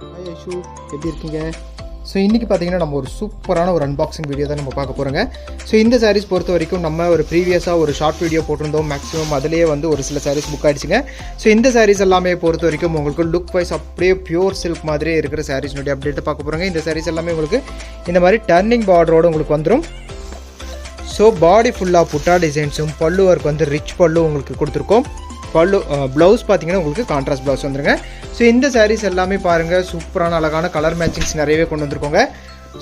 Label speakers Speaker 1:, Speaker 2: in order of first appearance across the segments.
Speaker 1: Hi Aishu, எப்படி இருக்கீங்க? So இன்றைக்கி பார்த்தீங்கன்னா நம்ம ஒரு சூப்பரான ஒரு அன்பாக்சிங் வீடியோ தான் நம்ம பார்க்க போகிறோங்க. ஸோ இந்த சாரீஸ் பொறுத்த வரைக்கும் நம்ம ஒரு ப்ரீவியஸாக ஒரு ஷார்ட் வீடியோ போட்டிருந்தோம். மேக்ஸிமம் அதிலேயே வந்து ஒரு சில சாரீஸ் புக் ஆகிடுச்சுங்க. ஸோ இந்த சாரீஸ் எல்லாமே பொறுத்த வரைக்கும் உங்களுக்கு லுக் வைஸ் அப்படியே பியூர் சில்க் மாதிரியே இருக்கிற சாரீஸ்னுடைய அப்டேட்டை பார்க்க போகிறாங்க. இந்த சாரீஸ் எல்லாமே உங்களுக்கு இந்த மாதிரி டர்னிங் பார்டரோடு உங்களுக்கு வந்துடும். ஸோ பாடி ஃபுல்லாக புட்டா டிசைன்ஸும் பல்லு ஒர்க் வந்து ரிச் பல்லு உங்களுக்கு கொடுத்துருக்கோம். பல்லு ப்ளவுஸ் பார்த்தீங்கன்னா உங்களுக்கு கான்ட்ராஸ்ட் ப்ளவுஸ் வந்துருங்க. ஸோ இந்த சாரீஸ் எல்லாமே பாருங்கள், சூப்பரான அழகான கலர் மேட்சிங்ஸ் நிறையவே கொண்டு வந்திருக்கோங்க.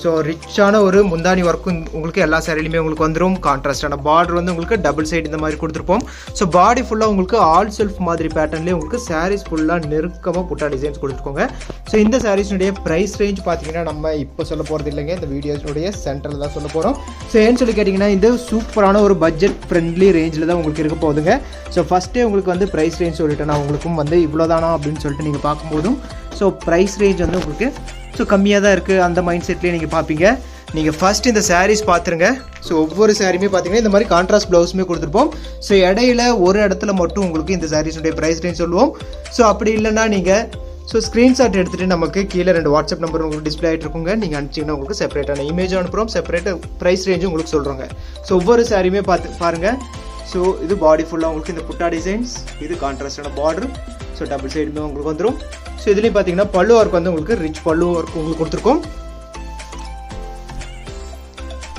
Speaker 1: ஸோ ரிச்சான ஒரு முந்தானி ஒர்க்கும் உங்களுக்கு எல்லா சாரிலையுமே உங்களுக்கு வந்துடும். கான்ட்ராஸ்டான பார்டர் வந்து உங்களுக்கு டபுள் சைடு இந்த மாதிரி கொடுத்துருப்போம். ஸோ பாடி ஃபுல்லாக உங்களுக்கு ஆல் செல்ஃப் மாதிரி பேட்டர்ன்லேயே உங்களுக்கு சாரீஸ் ஃபுல்லாக நெருக்கமாக புட்டா டிசைன்ஸ் கொடுத்துருக்கோங்க. ஸோ இந்த சாரீஸ்னுடைய ப்ரைஸ் ரேஞ்ச் பார்த்தீங்கன்னா நம்ம இப்போ சொல்ல போகிறது இல்லைங்க, இந்த வீடியோஸுடைய சென்டரில் தான் சொல்ல போகிறோம். ஸோ ஏன்னு சொல்லி கேட்டிங்கன்னா இந்த சூப்பரான ஒரு பட்ஜெட் ஃப்ரெண்ட்லி ரேஞ்சில் தான் உங்களுக்கு இருக்க போகுதுங்க. ஸோ ஃபஸ்ட்டே உங்களுக்கு வந்து ப்ரைஸ் ரேஞ்ச் சொல்லிட்டு நான் உங்களுக்கும் வந்து இவ்வளோதானா அப்படின்னு சொல்லிட்டு நீங்கள் பார்க்கும்போதும் ஸோ ப்ரைஸ் ரேஞ்ச் வந்து உங்களுக்கு ஸோ கம்மியாக தான் இருக்குது. அந்த மைண்ட் செட்லேயே நீங்கள் பார்ப்பீங்க. நீங்கள் ஃபஸ்ட் இந்த சாரீஸ் பார்த்துருங்க. ஸோ ஒவ்வொரு சாரியுமே பார்த்தீங்கன்னா இந்த மாதிரி கான்ட்ராஸ்ட் ப்ளவுஸுமே கொடுத்துருப்போம். ஸோ இடையில ஒரு இடத்துல மட்டும் உங்களுக்கு இந்த சாரீஸுடைய ப்ரைஸ் ரேஞ்ச் சொல்லுவோம். ஸோ அப்படி இல்லைன்னா நீங்கள் ஸோ ஸ்க்ரீன்ஷாட் எடுத்துகிட்டு நமக்கு கீழே 2 வாட்ஸ்அப் நம்பர் உங்களுக்கு டிஸ்பிளே ஆகிட்டு இருக்குங்க. நீங்கள் அனுப்பிச்சிங்கன்னா உங்களுக்கு செப்பரேட்டான இமேஜ் அனுப்புகிறோம், செப்பரேட்டாக ப்ரைஸ் ரேஞ்சும் உங்களுக்கு சொல்கிறோங்க. ஸோ ஒவ்வொரு சாரியுமே பாருங்கள். ஸோ இது பாடி ஃபுல்லாக உங்களுக்கு இந்த புட்டா டிசைன்ஸ், இது கான்ட்ராஸ்டான பார்டர். ஸோ டபுள் சைடுமே உங்களுக்கு வந்துடும். ஸோ இதுலேயும் பார்த்தீங்கன்னா பல்லு ஒர்க் வந்து உங்களுக்கு ரிச் பல்லு ஒர்க் உங்களுக்கு கொடுத்துருக்கோம்.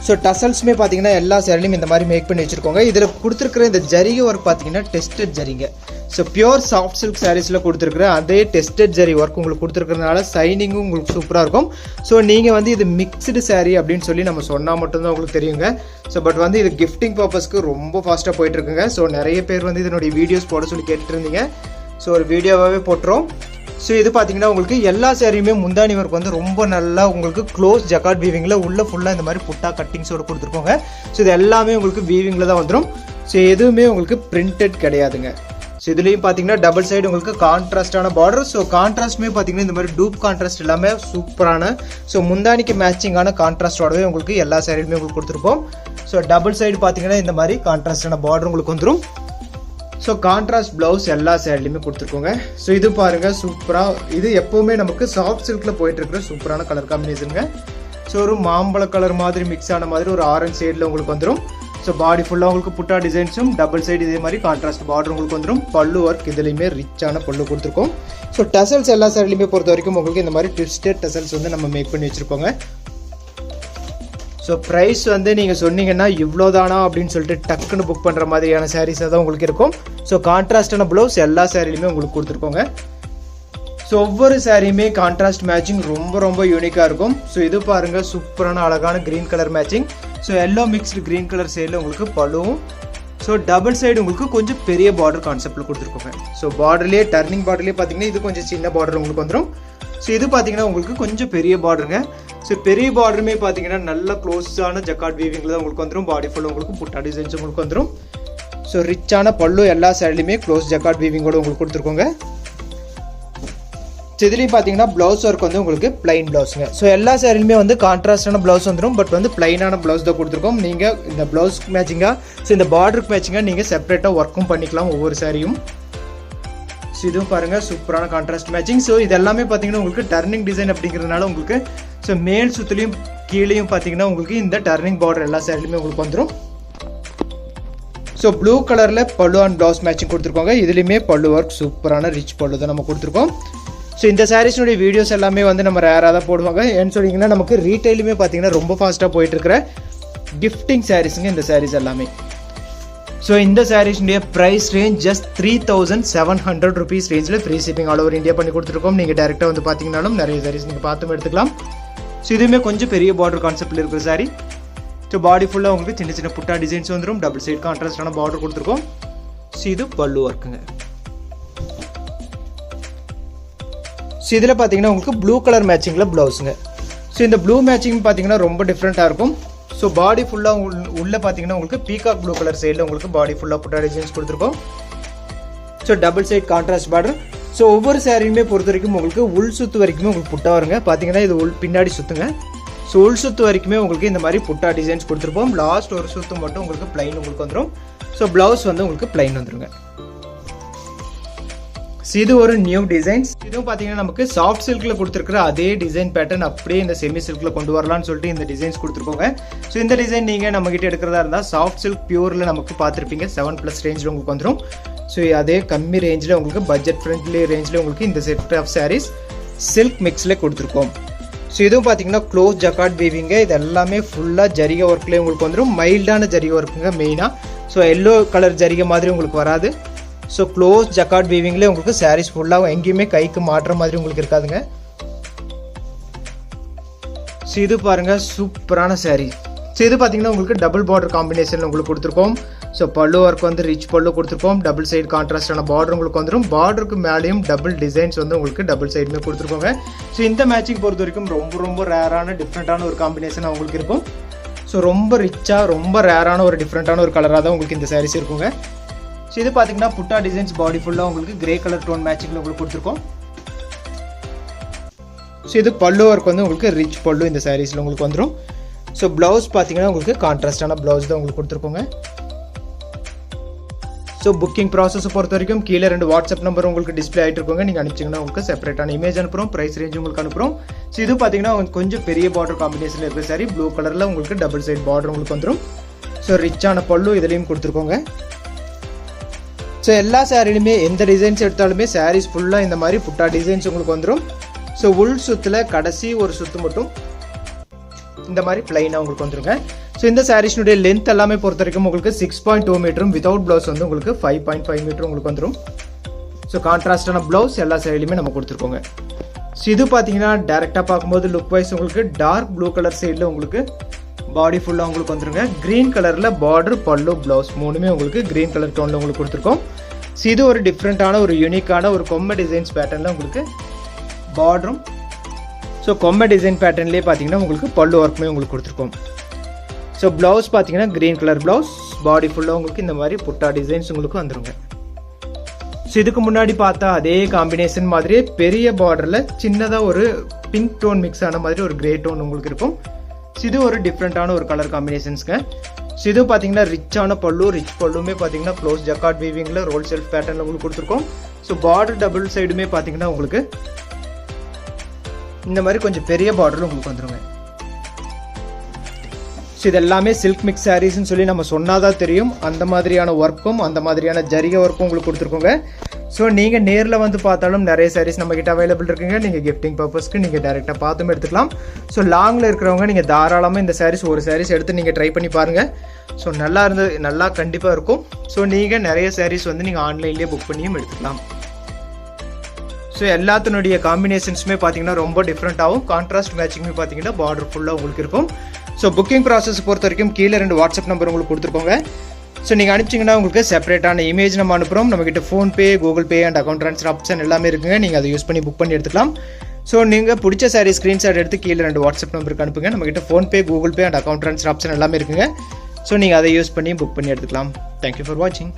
Speaker 1: ஸோ டசல்ஸுமே பார்த்தீங்கன்னா எல்லா சேரீலையும் இந்த மாதிரி மேக் பண்ணி வச்சுருக்கோங்க. இதில் கொடுத்துருக்குற இந்த ஜரிகை ஒர்க் பார்த்தீங்கன்னா டெஸ்டட் ஜரிங்க. ஸோ பியூர் சாஃப்ட் சில்க் சாரீஸில் கொடுத்துருக்குற அதே டெஸ்டட் ஜரி ஒர்க் உங்களுக்கு கொடுத்துருக்கிறதுனால சைனிங்கும் உங்களுக்கு சூப்பராக இருக்கும். ஸோ நீங்கள் வந்து இது மிக்ஸ்டு சாரீ அப்படின்னு சொல்லி நம்ம சொன்னால் மட்டும்தான் உங்களுக்கு தெரியுங்க. ஸோ பட் வந்து இது கிஃப்டிங் பர்பஸ்க்கு ரொம்ப ஃபாஸ்ட்டாக போயிட்டுருக்குங்க. ஸோ நிறைய பேர் வந்து இதனுடைய வீடியோஸ் போட சொல்லி கேட்டுட்டு இருந்தீங்க. ஸோ ஒரு வீடியோவாகவே போட்டுரும். ஸோ இது பார்த்தீங்கன்னா உங்களுக்கு எல்லா சாரியுமே முந்தானி ஒர்க் வந்து ரொம்ப நல்லா உங்களுக்கு க்ளோஸ் ஜக்கார்ட் வீவிங்கில் உள்ள ஃபுல்லாக இந்த மாதிரி புட்டா கட்டிங்ஸோடு கொடுத்துருக்கோங்க. ஸோ இது எல்லாமே உங்களுக்கு வீவிங்கில் தான் வந்துடும். ஸோ எதுவுமே உங்களுக்கு பிரிண்டட் கிடையாதுங்க. ஸோ இதுலேயும் பார்த்தீங்கன்னா டபுள் சைடு உங்களுக்கு கான்ட்ராஸ்டான பார்டர். ஸோ கான்ட்ராஸ்ட்டுமே பார்த்தீங்கன்னா இந்த மாதிரி டூப் கான்ட்ராஸ்ட் எல்லாமே சூப்பரான ஸோ முந்தானிக்கு மேட்சிங்கான கான்ட்ராஸ்டோடவே உங்களுக்கு எல்லா சாரியுமே உங்களுக்கு கொடுத்துருப்போம். ஸோ டபுள் சைடு பார்த்தீங்கன்னா இந்த மாதிரி கான்ட்ராஸ்டான பார்டர் உங்களுக்கு வந்துடும். ஸோ கான்ட்ராஸ்ட் ப்ளவுஸ் எல்லா சேரீலையுமே கொடுத்துருக்கோங்க. ஸோ இது பாருங்கள் சூப்பராக, இது எப்போவுமே நமக்கு சாஃப்ட் சில்கில் போயிட்டுருக்குற சூப்பரான கலர் காம்பினேஷனுங்க. ஸோ ஒரு மாம்பழ கலர் மாதிரி மிக்ஸ் ஆன மாதிரி ஒரு ஆரஞ்ச் சைடில் உங்களுக்கு வந்துடும். ஸோ பாடி ஃபுல்லாக உங்களுக்கு புட்டா டிசைன்ஸும் டபுள் சைடு இதே மாதிரி கான்ட்ராஸ்ட் பார்டர் உங்களுக்கு வந்துடும். பல்லு ஒர்க் இதுலேயுமே ரிச்சான பல்லு கொடுத்துருக்கோம். ஸோ டசல்ஸ் எல்லா சேரீலையுமே பொறுத்த வரைக்கும் உங்களுக்கு இந்த மாதிரி ட்விஸ்டட் டசல்ஸ் வந்து நம்ம மேக் பண்ணி வச்சுருப்போங்க. ஸோ ப்ரைஸ் வந்து நீங்கள் சொன்னீங்கன்னா இவ்வளோதானா அப்படின்னு சொல்லிட்டு டக்குன்னு புக் பண்ணுற மாதிரியான சாரீஸாக தான் உங்களுக்கு இருக்கும். ஸோ கான்ட்ராஸ்டான ப்ளவுஸ் எல்லா சாரிலையுமே உங்களுக்கு கொடுத்துருக்கோங்க. ஸோ ஒவ்வொரு சாரியுமே கான்ட்ராஸ்ட் மேட்சிங் ரொம்ப ரொம்ப யூனிக்காக இருக்கும். ஸோ இது பாருங்கள் சூப்பரான அழகான green colour matching. So yellow mixed green colour சைடில் உங்களுக்கு பல்லுவும் ஸோ டபுள் சைடு உங்களுக்கு கொஞ்சம் பெரிய பார்டர் கான்செப்டில் கொடுத்துருக்கோங்க. ஸோ பார்டர்லேயே டர்னிங் பார்டர்லேயே பார்த்தீங்கன்னா இது கொஞ்சம் சின்ன பார்டர் உங்களுக்கு வந்துடும். ஸோ இது பார்த்தீங்கன்னா உங்களுக்கு கொஞ்சம் பெரிய பார்டருங்க. ஸோ பெரிய பார்டருமே பார்த்தீங்கன்னா நல்ல க்ளோஸான ஜக்கார்ட் வீவிங்கில் தான் உங்களுக்கு வந்துடும். பாடி ஃபுல்லாக உங்களுக்கு புட்டா டிசைன்ஸ் உங்களுக்கு வந்துடும். ஸோ ரிச்சான பல்லு எல்லா சைட்லையுமே க்ளோஸ் ஜக்கார்ட் வீவிங்கோடு உங்களுக்கு கொடுத்துருக்கோங்க. ஸோ இதுலேயும் பார்த்தீங்கன்னா ப்ளவுஸ் ஒர்க் வந்து உங்களுக்கு பிளைன் ப்ளவுஸுங்க. ஸோ எல்லா சாரிலுமே வந்து கான்ட்ராஸ்டான ப்ளவுஸ் வந்துடும். பட் வந்து பிளைனான ப்ளவுஸ் தான் கொடுத்துருக்கோம். நீங்கள் இந்த ப்ளவுஸ்க்கு மேட்சிங்காக ஸோ இந்த பார்டருக்கு மேட்சிங்காக நீங்கள் செப்பரேட்டாக ஒர்க்கும் பண்ணிக்கலாம் ஒவ்வொரு சாரியும். ஸோ இதுவும் பாருங்கள் சூப்பரான கான்ட்ராஸ்ட் மேட்சிங். ஸோ இது எல்லாமே பார்த்தீங்கன்னா உங்களுக்கு டர்னிங் டிசைன் அப்படிங்கிறதுனால உங்களுக்கு ஸோ மேல் சுற்றுலையும் கீழேயும் பார்த்தீங்கன்னா உங்களுக்கு இந்த டர்னிங் பார்டர் எல்லா சைட்லையுமே உங்களுக்கு வந்துடும். ஸோ ப்ளூ கலரில் பல்லு அண்ட் ப்ளவுஸ் மேட்சிங் கொடுத்துருக்கோங்க. இதுலேயுமே பல்லு ஒர்க் சூப்பரான ரிச் பல்லு தான் நம்ம கொடுத்துருக்கோம். ஸோ இந்த சாரீஸ்னுடைய வீடியோஸ் எல்லாமே வந்து நம்ம ரேராக தான் போடுவாங்க. ஏன்னு சொன்னீங்கன்னா நமக்கு ரீட்டைலுமே பார்த்தீங்கன்னா ரொம்ப ஃபாஸ்ட்டாக போயிட்டுருக்கிற கிஃப்டிங் சாரீஸுங்க இந்த சாரீஸ் எல்லாமே. ஸோ இந்த சாரீஸ்னுடைய ப்ரைஸ் ரேஞ்ச் ஜஸ்ட் 3700 ருபீஸ் ரேஞ்சில் free shipping all over India பண்ணி கொடுத்துருக்கோம். நீங்கள் டேரெக்டாக வந்து பார்த்தீங்கன்னாலும் நிறைய சாரீஸ் நீங்கள் பார்த்தும் எடுத்துக்கலாம். ஸோ இதுவுமே கொஞ்சம் பெரிய பார்டர் கான்செப்டில் இருக்கிற சாரீ. ஸோ பாடி ஃபுல்லாக உங்களுக்கு சின்ன சின்ன புட்டா டிசைன்ஸ் வந்துடும். டபுள் சைட் கான்ட்ராஸ்டான பார்டர் கொடுத்துருக்கோம். ஸோ இது பல்லு ஒர்க்குங்க. ஸோ இதில் பார்த்தீங்கன்னா உங்களுக்கு ப்ளூ கலர் மேட்சிங்கில் ப்ளவுஸுங்க. ஸோ இந்த ப்ளூ மேட்சிங் பார்த்தீங்கன்னா ரொம்ப டிஃப்ரெண்ட்டாக இருக்கும். ஸோ பாடி ஃபுல்லாக உள்ளே பார்த்தீங்கன்னா உங்களுக்கு பீகாக் ப்ளூ கலர் சைடில் உங்களுக்கு பாடி ஃபுல்லாக புட்டா டிசைன்ஸ் கொடுத்துருக்கோம். So double side contrast border. So ஒவ்வொரு சாரியுமே பொறுத்த வரைக்கும் உங்களுக்கு உள் சுற்று வரைக்குமே உங்களுக்கு புட்டா வருங்க. பார்த்தீங்கன்னா இது பின்னாடி சுற்றுங்க. ஸோ உள் சுற்று வரைக்குமே உங்களுக்கு இந்த மாதிரி புட்டா டிசைன்ஸ் கொடுத்துருப்போம். லாஸ்ட் ஒரு சுற்று மட்டும் உங்களுக்கு பிளைன் உங்களுக்கு வந்துடும். ஸோ ப்ளவுஸ் வந்து உங்களுக்கு பிளைன் வந்துடுங்க. இது ஒரு நியூ டிசைன்ஸ். இதுவும் பார்த்தீங்கன்னா நமக்கு சாஃப்ட் சில்க்ல கொடுத்துருக்கிற அதே டிசைன் பேட்டர்ன் அப்படியே இந்த செமி சில்க்ல கொண்டு வரலாம்னு சொல்லிட்டு இந்த டிசைன்ஸ் கொடுத்துருக்கோங்க. ஸோ இந்த டிசைன் நீங்கள் நம்ம கிட்ட எடுக்கிறதா இருந்தால் சாஃப்ட் சில்க் பியூர்ல நமக்கு பார்த்துருப்பீங்க 7+ ரேஞ்சில் உங்களுக்கு வந்துடும். ஸோ அதே கம்மி ரேஞ்சில் உங்களுக்கு பட்ஜெட் ஃப்ரெண்ட்லி ரேஞ்சில் உங்களுக்கு இந்த செட் ஆஃப் சாரீஸ் சில்க் மிக்ஸில் கொடுத்துருக்கோம். ஸோ இதுவும் பார்த்தீங்கன்னா க்ளோஸ் ஜக்கார்ட் வீவிங்க. இது எல்லாமே ஃபுல்லாக ஜரிகை ஒர்க்லேயே உங்களுக்கு வந்துடும். மைல்டான ஜரிகை ஒர்க்குங்க மெயினாக. ஸோ எல்லோ கலர் ஜரிகை மாதிரி உங்களுக்கு வராது. ஸோ க்ளோஸ் ஜக்கார்ட் வீவிங்லேயே உங்களுக்கு சாரீஸ் ஃபுல்லாக எங்கேயுமே கைக்கு மாட்டுற மாதிரி உங்களுக்கு இருக்காதுங்க. ஸோ இது பாருங்கள் சூப்பரான சாரீ. ஸோ இது பார்த்தீங்கன்னா உங்களுக்கு டபுள் பார்டர் காம்பினேஷனில் உங்களுக்கு கொடுத்துருக்கோம். ஸோ பல்லு ஒர்க் வந்து ரிச் பல்லு கொடுத்துருக்கோம். டபுள் சைடு கான்ட்ராஸ்டான பார்டர் உங்களுக்கு வந்துடும். பார்டருக்கு மேலேயும் டபுள் டிசைன்ஸ் வந்து உங்களுக்கு டபுள் சைடுமே கொடுத்துருக்கோங்க. ஸோ இந்த மேட்சிங் பொறுத்த வரைக்கும் ரொம்ப ரேரான டிஃப்ரெண்ட்டான ஒரு காம்பினேஷன் உங்களுக்கு இருக்கும். ஸோ ரொம்ப ரிச்சாக ரொம்ப ரேரான ஒரு டிஃப்ரெண்ட்டான ஒரு கலராக தான் உங்களுக்கு இந்த சாரீஸ் இருக்குங்க. ஸோ இது பார்த்தீங்கன்னா புட்டா டிசைன்ஸ் பாடி ஃபுல்லாக உங்களுக்கு கிரே கலர் டோன் மேட்சிங்கில் உங்களுக்கு கொடுத்துருக்கோம். ஸோ இது பல்லு ஒர்க் வந்து உங்களுக்கு ரிச் பல்லு இந்த சாரீஸில் உங்களுக்கு வந்துடும். ஸோ ப்ளவுஸ் பார்த்தீங்கன்னா உங்களுக்கு கான்ட்ராஸ்டான ப்ளவுஸ் தான் உங்களுக்கு கொடுத்துருக்கோங்க. ஸோ புக்கிங் ப்ராசஸ் பொறுத்த வரைக்கும் கீழே 2 வாட்ஸ்அப் நம்பர் உங்களுக்கு டிஸ்பிளே ஆகிட்டு இருக்கோங்க. நீங்கள் அனுப்பிச்சிங்கன்னா உங்களுக்கு செப்பரேட்டான இமேஜ் அனுப்புகிறோம். ப்ரைஸ் ரேஞ்ச் உங்களுக்கு அனுப்புகிறோம். ஸோ இது பார்த்தீங்கன்னா கொஞ்சம் பெரிய பார்டர் காம்பினேஷனில் இருக்கிற சாரி ப்ளூ கலரில் உங்களுக்கு டபுள் சைட் பார்டர் உங்களுக்கு வந்துடும். ஸோ ரிச்சான பல்லு இதுலேயும் கொடுத்துருக்கோங்க. ஸோ எல்லா சாரிலுமே எந்த டிசைன்ஸ் எடுத்தாலுமே சாரீஸ் ஃபுல்லாக இந்த மாதிரி புட்டா டிசைன்ஸ் உங்களுக்கு வந்துடும். ஸோ உள் சுத்தில் கடைசி ஒரு சுற்று மட்டும் இந்த மாதிரி பிளைனாக உங்களுக்கு வந்துருங்க. ஸோ இந்த சாரீஸ்னுடைய லென்த் எல்லாமே பொறுத்த வரைக்கும் உங்களுக்கு 6.2 மீட்டரும் வித்தவுட் ப்ளவுஸ் வந்து உங்களுக்கு 5.5 மீட்டர் உங்களுக்கு வந்துடும். ஸோ கான்ட்ராஸ்டான ப்ளவுஸ் எல்லா சாரிலையுமே நம்ம கொடுத்துருக்கோங்க. ஸோ இது பார்த்தீங்கன்னா டேரெக்டாக பார்க்கும்போது லுக் வைஸ் உங்களுக்கு டார்க் ப்ளூ கலர் சைடில் உங்களுக்கு பாடி ஃபுல்லாக உங்களுக்கு வந்துருங்க. க்ரீன் கலரில் பார்டர் பல்லு ப்ளவுஸ் மூணுமே உங்களுக்கு க்ரீன் கலர் டோனில் உங்களுக்கு கொடுத்துருக்கோம். ஸோ இது ஒரு டிஃப்ரெண்ட்டான ஒரு யூனிக்கான ஒரு கொம்மை டிசைன்ஸ் பேட்டர்னில் உங்களுக்கு பார்டரும். ஸோ கொம்மை டிசைன் பேட்டர்ன்லேயே பார்த்தீங்கன்னா உங்களுக்கு பல்லு ஒர்க்குமே உங்களுக்கு கொடுத்துருக்கோம். ஸோ ப்ளவுஸ் பார்த்தீங்கன்னா க்ரீன் கலர் ப்ளவுஸ் பாடி ஃபுல்லாக உங்களுக்கு இந்த மாதிரி புட்டா டிசைன்ஸ் உங்களுக்கு வந்துருங்க. ஸோ இதுக்கு முன்னாடி பார்த்தா அதே காம்பினேஷன் மாதிரியே பெரிய பார்டரில் சின்னதாக ஒரு பிங்க் டோன் மிக்ஸ் ஆன மாதிரி ஒரு கிரே டோன் உங்களுக்கு இருக்கும். இது ஒரு டிஃப்ரெண்ட்டான ஒரு கலர் காம்பினேஷன்ஸ்ங்க. ஸோ இது பார்த்தீங்கன்னா ரிச்சான பல்லு ரிச் பல்லுமே பார்த்தீங்கன்னா க்ளோஸ் ஜக்கார்ட் வீவிங்கில் ரோல் செல்ஃப் பேட்டர்னில் உங்களுக்கு கொடுத்துருக்கோம். ஸோ பார்டர் டபுள் சைடுமே பார்த்தீங்கன்னா உங்களுக்கு இந்த மாதிரி கொஞ்சம் பெரிய பார்டரில் உங்களுக்கு வந்துருங்க. ஸோ இது எல்லாமே சில்க் மிக்ஸ் சாரீஸ்ன்னு சொல்லி நம்ம சொன்னாதான் தெரியும். அந்த மாதிரியான ஒர்க்கும் அந்த மாதிரியான ஜரிகை ஒர்க்கும் உங்களுக்கு கொடுத்துருக்கோங்க. ஸோ நீங்கள் நேரில் வந்து பார்த்தாலும் நிறைய சாரீஸ் நம்மக்கிட்ட அவைலபிள் இருக்குங்க. நீங்கள் கிஃப்டிங் பர்பஸ்க்கு நீங்கள் டேரெக்டாக பார்த்தும் எடுத்துக்கலாம். ஸோ லாங்கில் இருக்கிறவங்க நீங்கள் தாராளமாக இந்த சாரீஸ் ஒரு சாரீஸ் எடுத்து நீங்கள் ட்ரை பண்ணி பாருங்கள். ஸோ நல்லா கண்டிப்பாக இருக்கும். ஸோ நீங்கள் நிறைய சாரீஸ் வந்து நீங்கள் ஆன்லைன்லேயே புக் பண்ணியும் எடுத்துக்கலாம். ஸோ எல்லாத்தினுடைய காம்பினேஷன்ஸுமே பார்த்தீங்கன்னா ரொம்ப டிஃப்ரெண்ட்டாகவும் கான்ட்ராஸ்ட் மேட்சிங்குமே பார்த்தீங்கன்னா பார்டர் ஃபுல்லாக உங்களுக்கு இருக்கும். ஸோ புக்கிங் ப்ராசஸ் பொறுத்த வரைக்கும் கீழே 2 வாட்ஸ்அப் நம்பர் உங்களுக்கு கொடுத்துருக்கோங்க. ஸோ நீங்கள் அனுப்பிச்சிங்கன்னா உங்களுக்கு செப்பரேட்டான இமேஜ் நம்ம அனுப்புகிறோம். நம்மக்கிட்ட PhonePe Google pay and account transfer option எல்லாமே இருக்குங்க. நீங்கள் அதை யூஸ் பண்ணி புக் பண்ணி எடுத்துக்கலாம். ஸோ நீங்கள் பிடிச்ச சாரீ ஸ்க்ரீன்ஷாட் எடுத்து கீழே 2 வாட்ஸ்அப் நம்பருக்கு அனுப்புங்க. நம்மக்கிட்ட PhonePe Google pay and account transfer option எல்லாமே இருக்குங்க. ஸோ நீங்கள் அதை யூஸ் பண்ணி புக் பண்ணி எடுத்துக்கலாம். தேங்க்யூ ஃபார் வாட்சிங்.